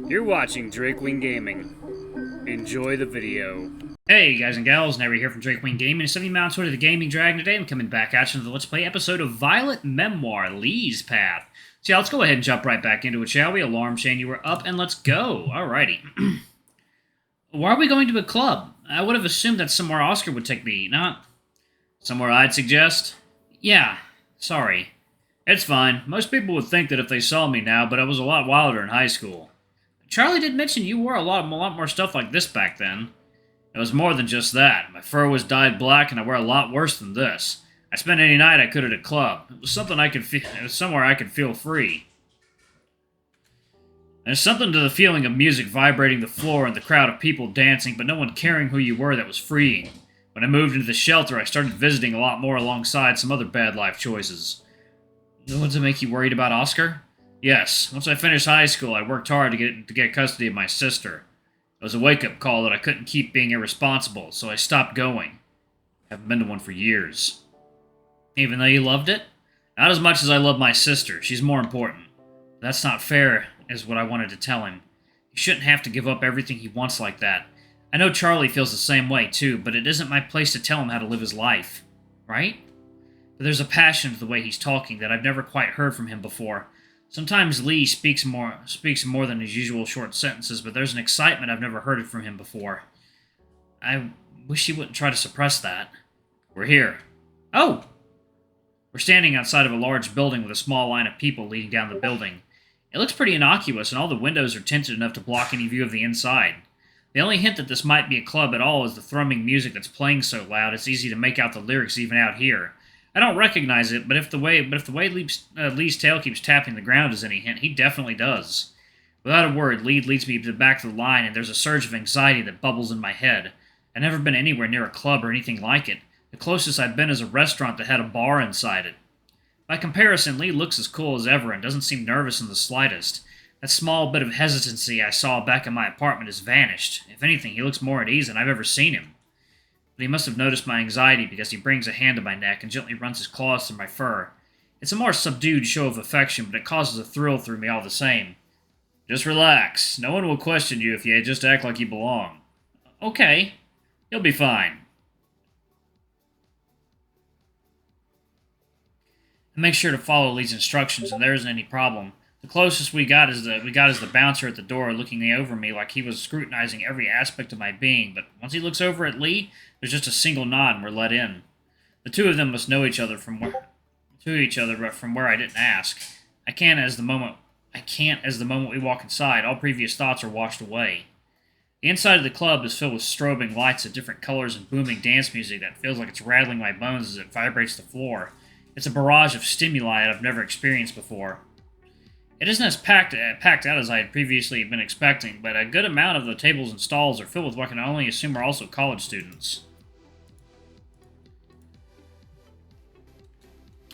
You're watching Drakewing Gaming. Enjoy the video. Hey guys and gals, Never here from Drakewing Gaming. It's 70 Mount to the Gaming Dragon today. I'm coming back at you with the Let's Play episode of Violet Memoir, Leigh's Path. So yeah, let's go ahead and jump right back into it, shall we? Alarm chain, you were up, and let's go. Alrighty. Why are we going to a club? I would have assumed that's somewhere Oscar would take me, not somewhere I'd suggest. Yeah, sorry. It's fine. Most people would think that if they saw me now, but I was a lot wilder in high school. Charlie did mention you wore a lot more stuff like this back then. It was more than just that. My fur was dyed black, and I wear a lot worse than this. I spent any night I could at a club. It was something I could feel. It was somewhere I could feel free. There's something to the feeling of music vibrating the floor and the crowd of people dancing, but no one caring who you were that was freeing. When I moved into the shelter, I started visiting a lot more alongside some other bad life choices. No one to make you worried about Oscar? Yes. Once I finished high school, I worked hard to get custody of my sister. It was a wake-up call that I couldn't keep being irresponsible, so I stopped going. I haven't been to one for years. Even though you loved it? Not as much as I love my sister. She's more important. That's not fair, is what I wanted to tell him. He shouldn't have to give up everything he wants like that. I know Charlie feels the same way, too, but it isn't my place to tell him how to live his life. Right? But there's a passion to the way he's talking that I've never quite heard from him before. Sometimes Leigh speaks more than his usual short sentences, but there's an excitement I've never heard from him before. I wish he wouldn't try to suppress that. We're here. Oh! We're standing outside of a large building with a small line of people leading down the building. It looks pretty innocuous, and all the windows are tinted enough to block any view of the inside. The only hint that this might be a club at all is the thrumming music that's playing so loud it's easy to make out the lyrics even out here. I don't recognize it, but if the way Leigh's tail keeps tapping the ground is any hint, he definitely does. Without a word, Leigh leads me to the back of the line, and there's a surge of anxiety that bubbles in my head. I've never been anywhere near a club or anything like it. The closest I've been is a restaurant that had a bar inside it. By comparison, Leigh looks as cool as ever and doesn't seem nervous in the slightest. That small bit of hesitancy I saw back in my apartment has vanished. If anything, he looks more at ease than I've ever seen him. But he must have noticed my anxiety because he brings a hand to my neck and gently runs his claws through my fur. It's a more subdued show of affection, but it causes a thrill through me all the same. Just relax. No one will question you if you just act like you belong. Okay. You'll be fine. I make sure to follow Leigh's instructions, and there isn't any problem. The closest we got is the bouncer at the door looking over me like he was scrutinizing every aspect of my being, but once he looks over at Leigh, there's just a single nod and we're let in. The two of them must know each other from where I didn't ask. I can't as the moment we walk inside. All previous thoughts are washed away. The inside of the club is filled with strobing lights of different colors and booming dance music that feels like it's rattling my bones as it vibrates the floor. It's a barrage of stimuli I've never experienced before. It isn't as packed out as I had previously been expecting, but a good amount of the tables and stalls are filled with what I can only assume are also college students.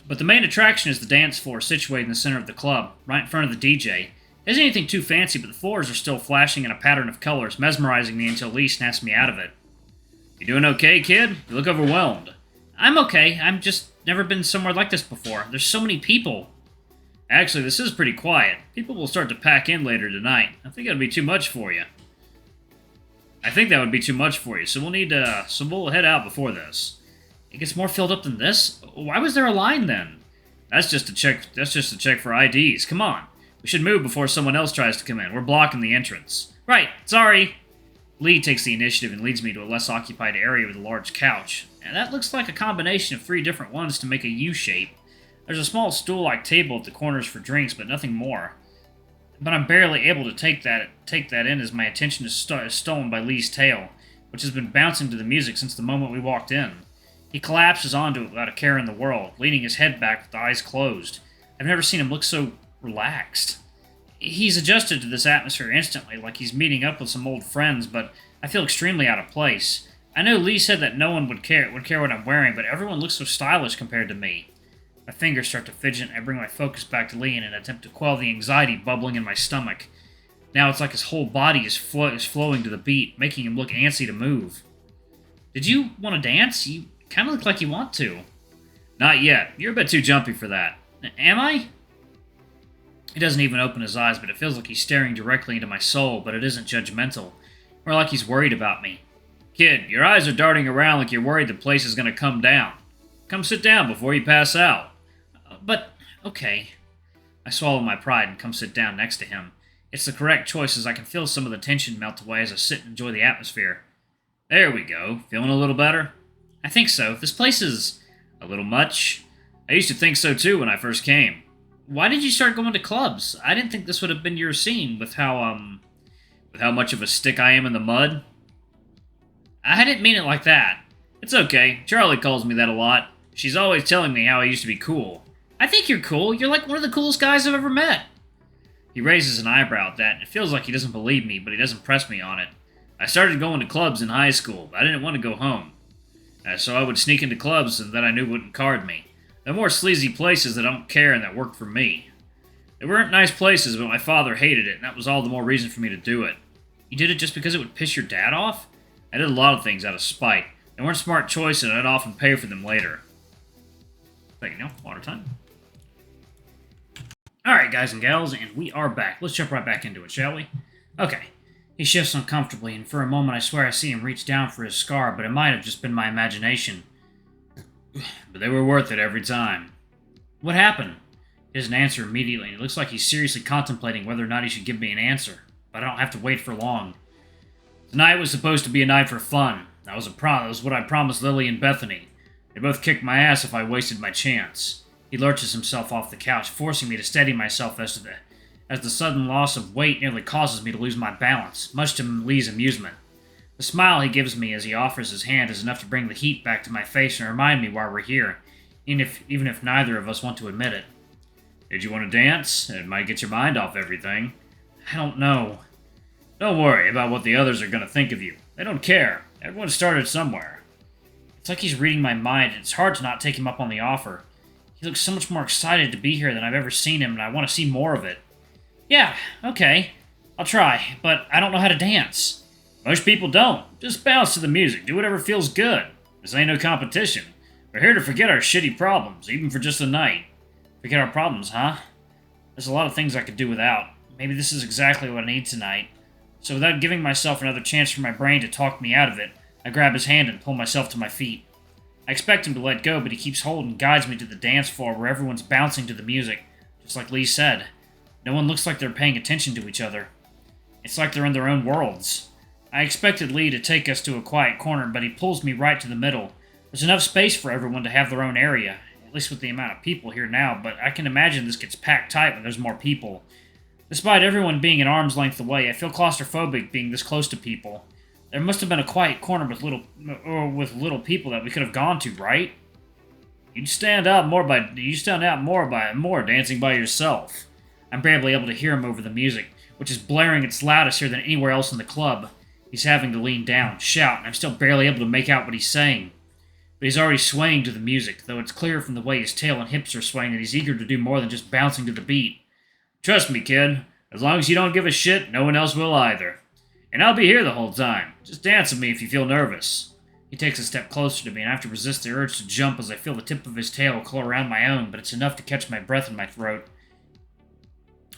But the main attraction is the dance floor situated in the center of the club, right in front of the DJ. It isn't anything too fancy, but the floors are still flashing in a pattern of colors, mesmerizing me until Leigh snaps me out of it. You doing okay, kid? You look overwhelmed. I'm okay. I'm just never been somewhere like this before. There's so many people. Actually, this is pretty quiet. People will start to pack in later tonight. I think that'd be too much for you. So we'll head out before this. It gets more filled up than this? Why was there a line then? That's just a check for IDs. Come on. We should move before someone else tries to come in. We're blocking the entrance. Right, sorry. Leigh takes the initiative and leads me to a less occupied area with a large couch. And that looks like a combination of 3 different ones to make a U shape. There's a small stool-like table at the corners for drinks, but nothing more. But I'm barely able to take that in as my attention is stolen by Leigh's tail, which has been bouncing to the music since the moment we walked in. He collapses onto it without a care in the world, leaning his head back with the eyes closed. I've never seen him look so relaxed. He's adjusted to this atmosphere instantly, like he's meeting up with some old friends, but I feel extremely out of place. I know Leigh said that no one would care what I'm wearing, but everyone looks so stylish compared to me. My fingers start to fidget, and I bring my focus back to Leigh in an attempt to quell the anxiety bubbling in my stomach. Now it's like his whole body is flowing to the beat, making him look antsy to move. Did you want to dance? You kind of look like you want to. Not yet. You're a bit too jumpy for that. Am I? He doesn't even open his eyes, but it feels like he's staring directly into my soul, but it isn't judgmental. More like he's worried about me. Kid, your eyes are darting around like you're worried the place is going to come down. Come sit down before you pass out. But, okay. I swallow my pride and come sit down next to him. It's the correct choice as I can feel some of the tension melt away as I sit and enjoy the atmosphere. There we go. Feeling a little better? I think so. This place is a little much. I used to think so too when I first came. Why did you start going to clubs? I didn't think this would have been your scene with how much of a stick I am in the mud. I didn't mean it like that. It's okay. Charlie calls me that a lot. She's always telling me how I used to be cool. I think you're cool. You're like one of the coolest guys I've ever met. He raises an eyebrow at that, and it feels like he doesn't believe me, but he doesn't press me on it. I started going to clubs in high school, but I didn't want to go home. So I would sneak into clubs that I knew wouldn't card me. They're more sleazy places that don't care and that worked for me. They weren't nice places, but my father hated it, and that was all the more reason for me to do it. You did it just because it would piss your dad off? I did a lot of things out of spite. They weren't smart choices, and I'd often pay for them later. Thank you, water time. Alright, guys and gals, and we are back. Let's jump right back into it, shall we? Okay. He shifts uncomfortably, and for a moment I swear I see him reach down for his scar, but it might have just been my imagination. But they were worth it every time. What happened? He doesn't answer immediately, and it looks like he's seriously contemplating whether or not he should give me an answer. But I don't have to wait for long. Tonight was supposed to be a night for fun. That was what I promised Lily and Bethany. They both kicked my ass if I wasted my chance. He lurches himself off the couch, forcing me to steady myself as the sudden loss of weight nearly causes me to lose my balance, much to Lee's amusement. The smile he gives me as he offers his hand is enough to bring the heat back to my face and remind me why we're here, even if neither of us want to admit it. Did you want to dance? It might get your mind off everything. I don't know. Don't worry about what the others are going to think of you. They don't care. Everyone started somewhere. It's like he's reading my mind, and it's hard to not take him up on the offer. He looks so much more excited to be here than I've ever seen him, and I want to see more of it. Yeah, okay. I'll try, but I don't know how to dance. Most people don't. Just bounce to the music. Do whatever feels good. This ain't no competition. We're here to forget our shitty problems, even for just a night. Forget our problems, huh? There's a lot of things I could do without. Maybe this is exactly what I need tonight. So without giving myself another chance for my brain to talk me out of it, I grab his hand and pull myself to my feet. I expect him to let go, but he keeps hold and guides me to the dance floor where everyone's bouncing to the music, just like Lee said. No one looks like they're paying attention to each other. It's like they're in their own worlds. I expected Lee to take us to a quiet corner, but he pulls me right to the middle. There's enough space for everyone to have their own area, at least with the amount of people here now, but I can imagine this gets packed tight when there's more people. Despite everyone being an arm's length away, I feel claustrophobic being this close to people. There must have been a quiet corner with little people that we could have gone to, right? You stand out more by dancing by yourself. I'm barely able to hear him over the music, which is blaring its loudest here than anywhere else in the club. He's having to lean down, shout, and I'm still barely able to make out what he's saying. But he's already swaying to the music, though it's clear from the way his tail and hips are swaying that he's eager to do more than just bouncing to the beat. Trust me, kid. As long as you don't give a shit, no one else will either. And I'll be here the whole time. Just dance with me if you feel nervous. He takes a step closer to me, and I have to resist the urge to jump as I feel the tip of his tail curl around my own, but it's enough to catch my breath in my throat.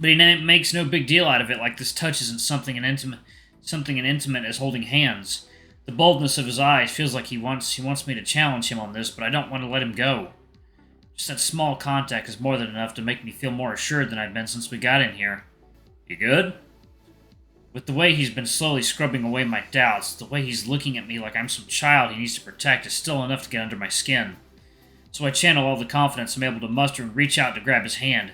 But he makes no big deal out of it, like this touch isn't something intimate as holding hands. The boldness of his eyes feels like he wants me to challenge him on this, but I don't want to let him go. Just that small contact is more than enough to make me feel more assured than I've been since we got in here. You good? With the way he's been slowly scrubbing away my doubts, the way he's looking at me like I'm some child he needs to protect is still enough to get under my skin. So I channel all the confidence I'm able to muster and reach out to grab his hand.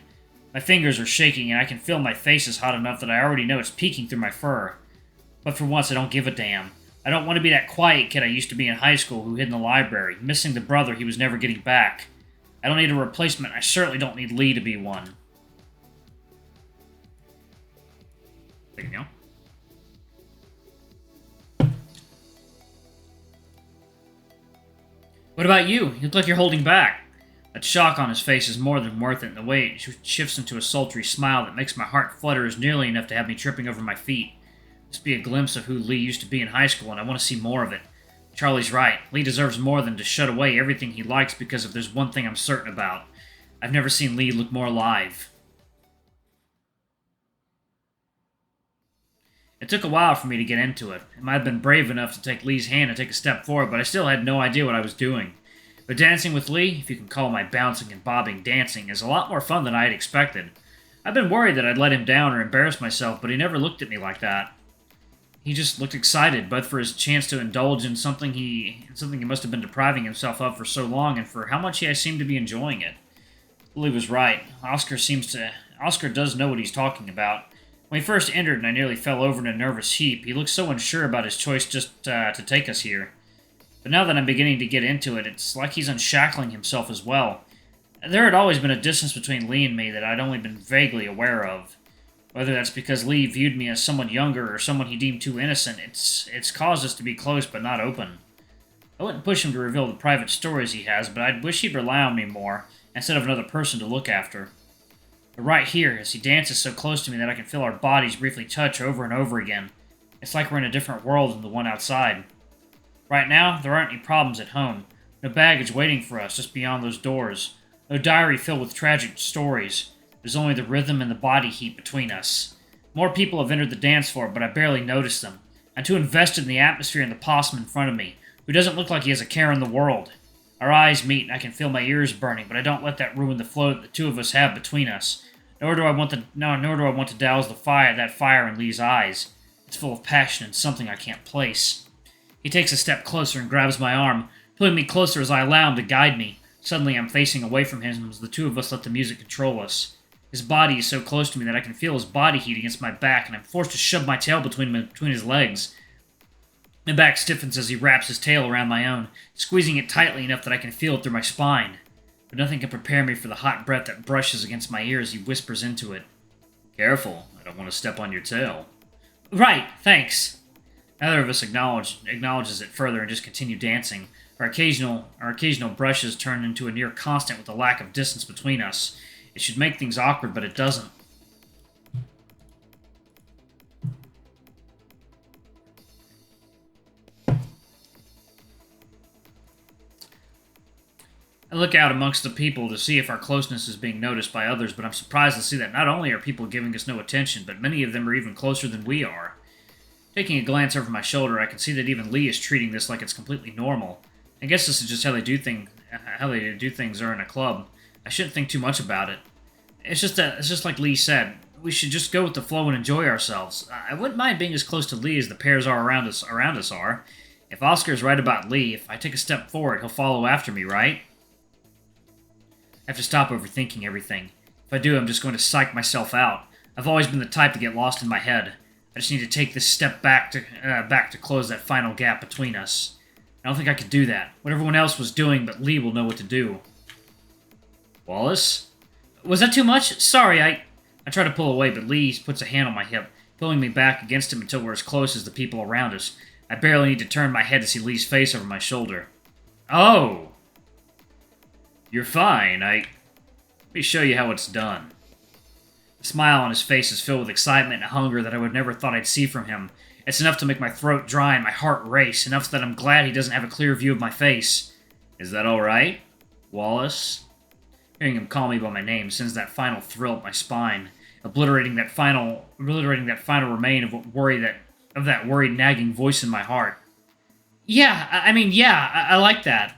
My fingers are shaking and I can feel my face is hot enough that I already know it's peeking through my fur. But for once I don't give a damn. I don't want to be that quiet kid I used to be in high school who hid in the library, missing the brother he was never getting back. I don't need a replacement, I certainly don't need Lee to be one. There you go. What about you? You look like you're holding back. That shock on his face is more than worth it, and the way it shifts into a sultry smile that makes my heart flutter is nearly enough to have me tripping over my feet. This be a glimpse of who Lee used to be in high school, and I want to see more of it. Charlie's right. Lee deserves more than to shut away everything he likes because if there's one thing I'm certain about. I've never seen Lee look more alive. It took a while for me to get into it. I might have been brave enough to take Lee's hand and take a step forward, but I still had no idea what I was doing. But dancing with Leigh, if you can call my bouncing and bobbing dancing, is a lot more fun than I had expected. I've been worried that I'd let him down or embarrass myself, but he never looked at me like that. He just looked excited, both for his chance to indulge in something he must have been depriving himself of for so long, and for how much I seemed to be enjoying it. Leigh was right. Oscar does know what he's talking about. When he first entered and I nearly fell over in a nervous heap, he looked so unsure about his choice just to take us here. But now that I'm beginning to get into it, it's like he's unshackling himself as well. There had always been a distance between Leigh and me that I'd only been vaguely aware of. Whether that's because Leigh viewed me as someone younger or someone he deemed too innocent, it's caused us to be close but not open. I wouldn't push him to reveal the private stories he has, but I'd wish he'd rely on me more, instead of another person to look after. But right here, as he dances so close to me that I can feel our bodies briefly touch over and over again, it's like we're in a different world than the one outside. Right now, there aren't any problems at home. No baggage waiting for us just beyond those doors. No diary filled with tragic stories. There's only the rhythm and the body heat between us. More people have entered the dance floor, but I barely notice them. I'm too invested in the atmosphere and the possum in front of me, who doesn't look like he has a care in the world. Our eyes meet, and I can feel my ears burning, but I don't let that ruin the flow that the two of us have between us. Nor do I want to douse that fire in Lee's eyes. It's full of passion and something I can't place. He takes a step closer and grabs my arm, pulling me closer as I allow him to guide me. Suddenly I'm facing away from him as the two of us let the music control us. His body is so close to me that I can feel his body heat against my back, and I'm forced to shove my tail between his legs. My back stiffens as he wraps his tail around my own, squeezing it tightly enough that I can feel it through my spine. But nothing can prepare me for the hot breath that brushes against my ear as he whispers into it. Careful, I don't want to step on your tail. Right, thanks. Neither of us acknowledges it further and just continue dancing. Our occasional brushes turn into a near constant with the lack of distance between us. It should make things awkward, but it doesn't. I look out amongst the people to see if our closeness is being noticed by others, but I'm surprised to see that not only are people giving us no attention, but many of them are even closer than we are. Taking a glance over my shoulder, I can see that even Leigh is treating this like it's completely normal. I guess this is just how they do things are in a club. I shouldn't think too much about it. It's just like Leigh said. We should just go with the flow and enjoy ourselves. I wouldn't mind being as close to Leigh as the pairs are around us are. If Oscar's right about Leigh, if I take a step forward, he'll follow after me, right? I have to stop overthinking everything. If I do, I'm just going to psych myself out. I've always been the type to get lost in my head. I just need to take this step back to close that final gap between us. I don't think I could do that. What everyone else was doing, but Leigh will know what to do. Wallace? Was that too much? Sorry, I try to pull away, but Leigh puts a hand on my hip, pulling me back against him until we're as close as the people around us. I barely need to turn my head to see Lee's face over my shoulder. Oh! You're fine. Let me show you how it's done. The smile on his face is filled with excitement and hunger that I would never thought I'd see from him. It's enough to make my throat dry and my heart race, enough so that I'm glad he doesn't have a clear view of my face. Is that alright, Wallace? Hearing him call me by my name sends that final thrill up my spine, obliterating that final remain of that worried, nagging voice in my heart. I like that.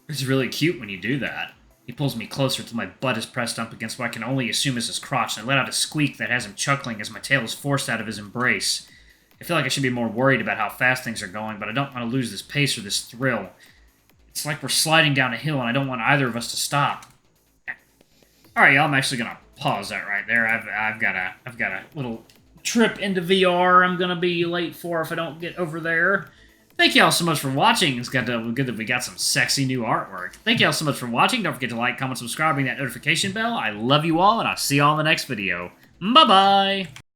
It's really cute when you do that. He pulls me closer till my butt is pressed up against what I can only assume is his crotch, and I let out a squeak that has him chuckling as my tail is forced out of his embrace. I feel like I should be more worried about how fast things are going, but I don't want to lose this pace or this thrill. It's like we're sliding down a hill, and I don't want either of us to stop. Alright, y'all, I'm actually gonna pause that right there. I've got a little trip into VR I'm gonna be late for if I don't get over there. Thank y'all so much for watching. It's good that we got some sexy new artwork. Thank y'all so much for watching. Don't forget to like, comment, subscribe, ring that notification bell. I love you all, and I'll see y'all in the next video. Bye-bye!